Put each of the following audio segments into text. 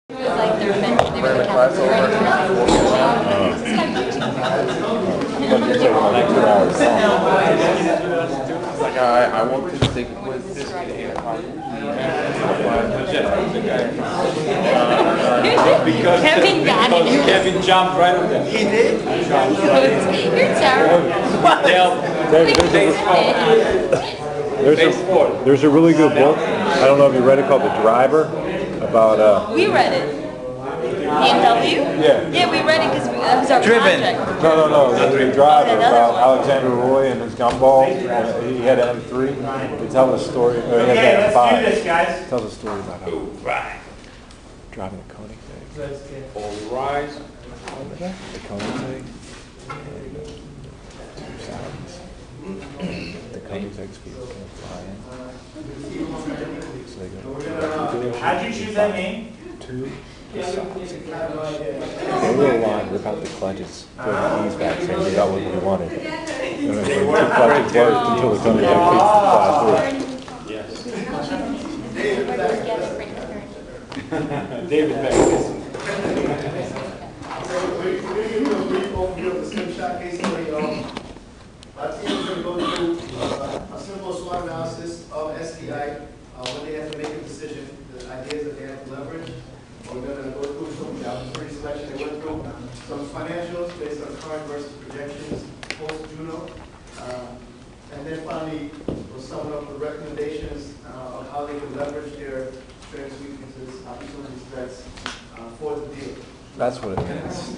like their bench, they were the Like I want to stick with this because Kevin got it. Kevin jumped right on that. He did? You're terrible. There's a really good book. I don't know if you read it, called The Driver, about We read it. BMW? Yeah. Yeah, we read it because that was our Driven. project. No, The Driver, Another about one. Alexander Roy and his gumball. He had an M3. They tell the story. Or he had an M5. Let's do this, guys. Tells a story about how Right. driving the Koenigsegg. All rise. The Koenigsegg. The Koenigsegg people can't fly in. So they go. How'd you choose that name? Two. They were aligned, rip out the clutches, put the keys back, saying we got what we wanted. And the two clutches worked until the Koenigsegg piece would fly through. Yes. David David Beck. We're going to give you a brief overview of the slingshot case study. Our team is going to go through a simple SWOT analysis of STI when they have to make a decision, the ideas that they have to leverage. We're going to go through some opportunity selection. They went through some financials based on current versus projections post-Juno. And then finally, we'll sum up the recommendations of how they can leverage their strengths, weaknesses, opportunities, threats for the deal. That's what it means.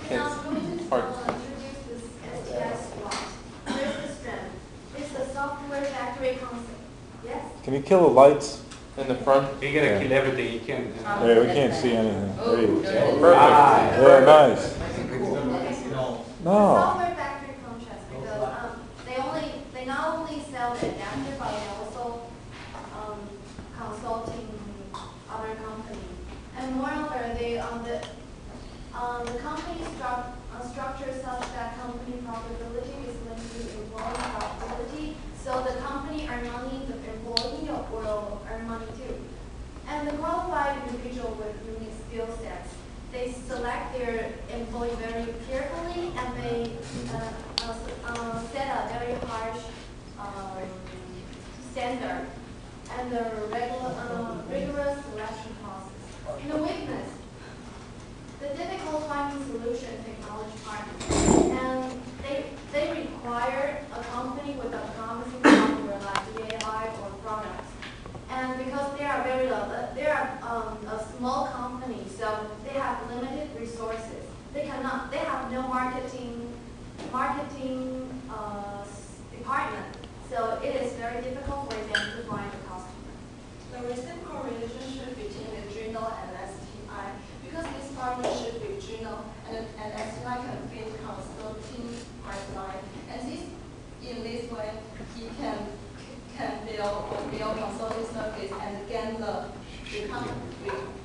Now, I'm going to introduce this STI SWOT. Here's the strength. It's a software factory concept. Yes? Can you kill the lights? in the front. You're going to kill everything. You can't. Yeah, we can't see anything. There you go. Perfect. Yeah, nice. The No. software factory concept because they not only sell the adapter, but they also consulting other companies. And moreover, the company structure such that company profitability is linked to employee profitability. So the company earn money, the employee will earn money too. And the qualified individual with unique skill sets, they select their employee very carefully and they set a very harsh standard and the rigorous selection process. And the weakness, the difficult finding solution technology partner. And they require a company with a promising software like AI or products. And because they are a small company, so they have limited resources. They have no marketing department. So it is very difficult for them to find a customer. The reciprocal relationship between the Juno and STI, because this partnership with Juno and STI can fit consulting pipeline, and in this way, he can build consulting service and gain the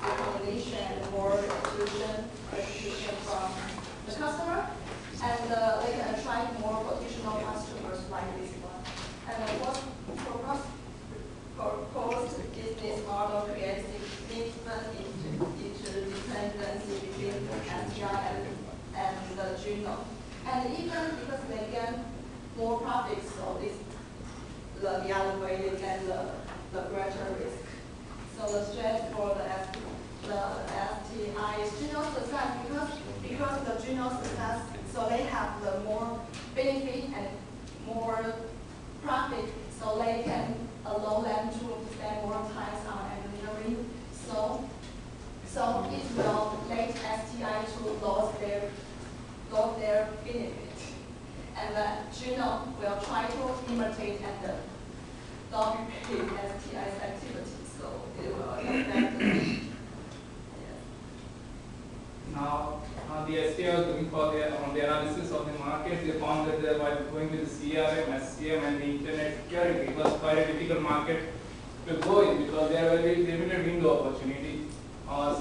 recognition and more recognition from the customer, and they can attract more potential customers like this one. And the proposed business model creates significant interdependency between STI and the Juno. And even because they get more profits, so the other way they get the greater risk. So the strength for the STI is Juno's success because the Juno success, so they have the more benefit and more profit, so they can allow them to spend more time on engineering. So it will make STI to lose their benefit. And Juno will try to imitate and duplicate STI's activities. So it will affect them. Now, the STI was looking for the analysis of the market. They found that while going with the CRM, SCM, and the internet security, it was quite a difficult market to go in because there were very limited window opportunity.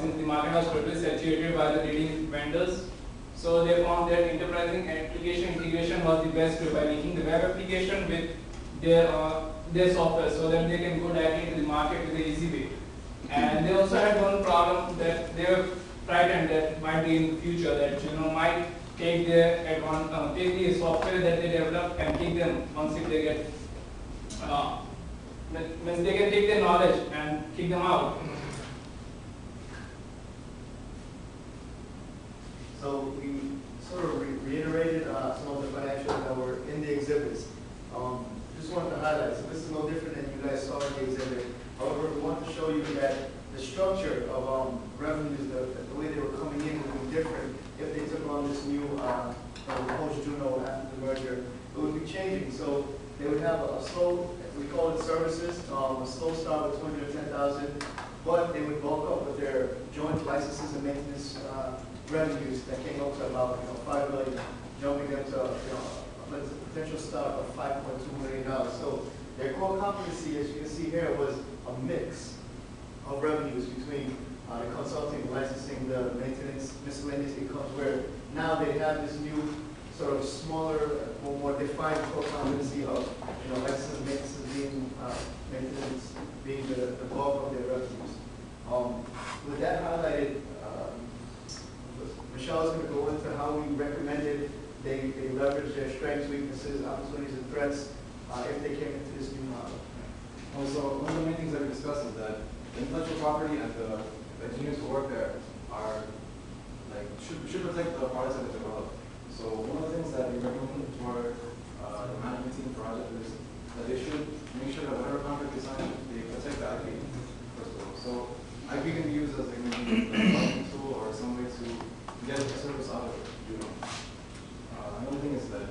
Since the market was totally saturated by the leading vendors, so they found that enterprising application integration was the best way by linking the web application with their their software, so that they can go directly to the market with an easy way. And they also had one problem that they were frightened that might be in the future that might take their take the software that they develop and kick them once if they get means they can take their knowledge and kick them out. So we sort of reiterated some of the financials that were in the exhibits. Just wanted to highlight, so this is no different than you guys saw in the exhibit. However, we want to show you that the structure of revenues, the way they were coming in would be different if they took on this new post-Juno after the merger. It would be changing. So they would have a slow, we call it services, a slow start with 210,000, but they would bulk up with their joint licenses and maintenance revenues that came up to about 5 million, jumping them to a potential start of $5.2 million. So their core competency, as you can see here, was a mix of revenues between the consulting, the licensing, the maintenance, miscellaneous incomes, where now they have this new sort of smaller, more defined core competency of license, maintenance being the bulk of their revenues. With that highlighted, Michelle is going to go into how we recommended they leverage their strengths, weaknesses, opportunities, and threats if they came into this new model. Also, one of the main things that we discussed is that the intellectual property and the engineers who work there should protect the products that they develop. So one of the things that we recommend for the management team project is that they should make sure that whatever contract they sign, they protect the IP, first of all. So IP can be used as a marketing tool or some way to get a service out of it. Another thing is that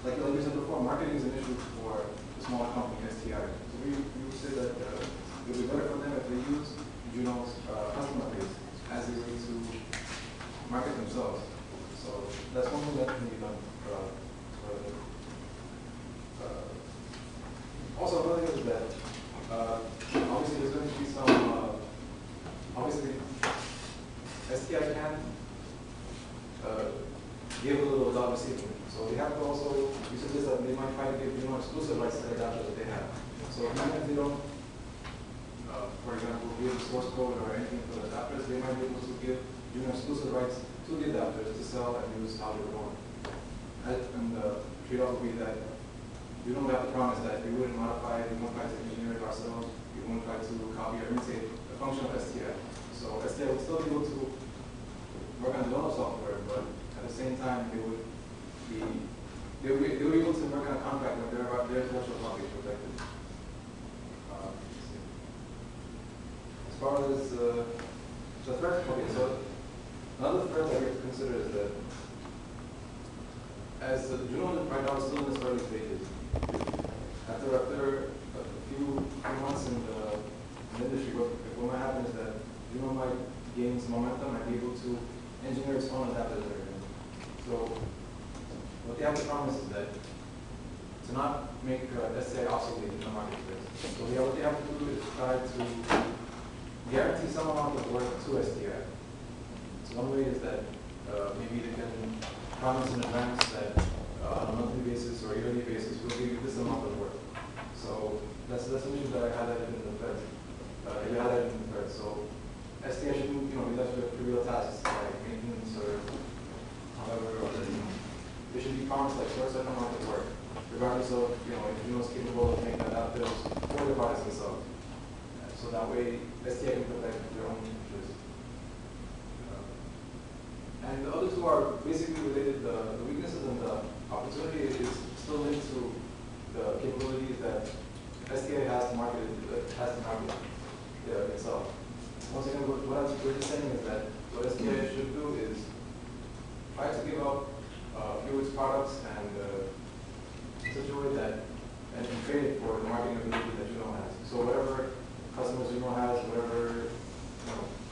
like we said before, marketing is an issue for the smaller company, STI. So we would say that it would be better for them if they use Juno's customer base as a way to market themselves. So that's one thing that can be done. Also, another thing is that obviously there's going to be some, obviously STI can give a little job receiving. So we have to also, we suggest that they might try to give exclusive rights to the adapter that they have. So even if they don't, for example, give source code or anything for the adapters, they might be able to give exclusive rights to the adapters to sell and use how they're going. And the trade-off would be that we don't have to promise that we wouldn't modify it, we won't try to engineer it ourselves, we won't try to copy or imitate the function of STI. So STI would still be able to work on develop software, but at the same time, they would be able to work on a contract where their intellectual property is protected. As far as the threat, okay, so another threat that we have to consider is that as Juno right now is still in its early stages, after a few months in the industry, what might happen is that Juno might gain some momentum and be able to engineer its own adapters and everything. So what they have to promise is that to not make SCI obsolete in the marketplace. So what they have to do is try to guarantee some amount of work to STI. So one way is that maybe they can promise in advance that on a monthly basis or yearly basis we'll give you this amount of work. So that's an issue that I highlighted in the thread. So STI shouldn't be left with trivial tasks like maintenance or however they should be promised like a certain amount of work, regardless of if Juno is capable of making adapters for the products themselves. So that way STI can protect their own interests. And the other two are basically related. The weaknesses and the opportunity is still linked to the capabilities that STI has to market itself. Once again, what we're just saying is that what STI should do is try to give up a few of its products and such a way that and trade it for the marketing ability that Juno has. So whatever customers Juno has, whatever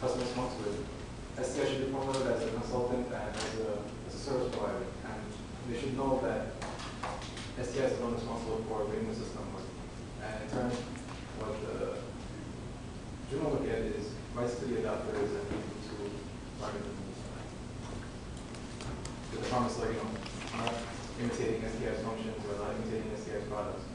customers want to it, STI should be promoted as a consultant and as a service provider. And they should know that STI is the one responsible for bringing the system work. And in turn, what Juno would get is rights to the adapters and people to market them. With the promise, not imitating STI's functions or not imitating STI's STI's products.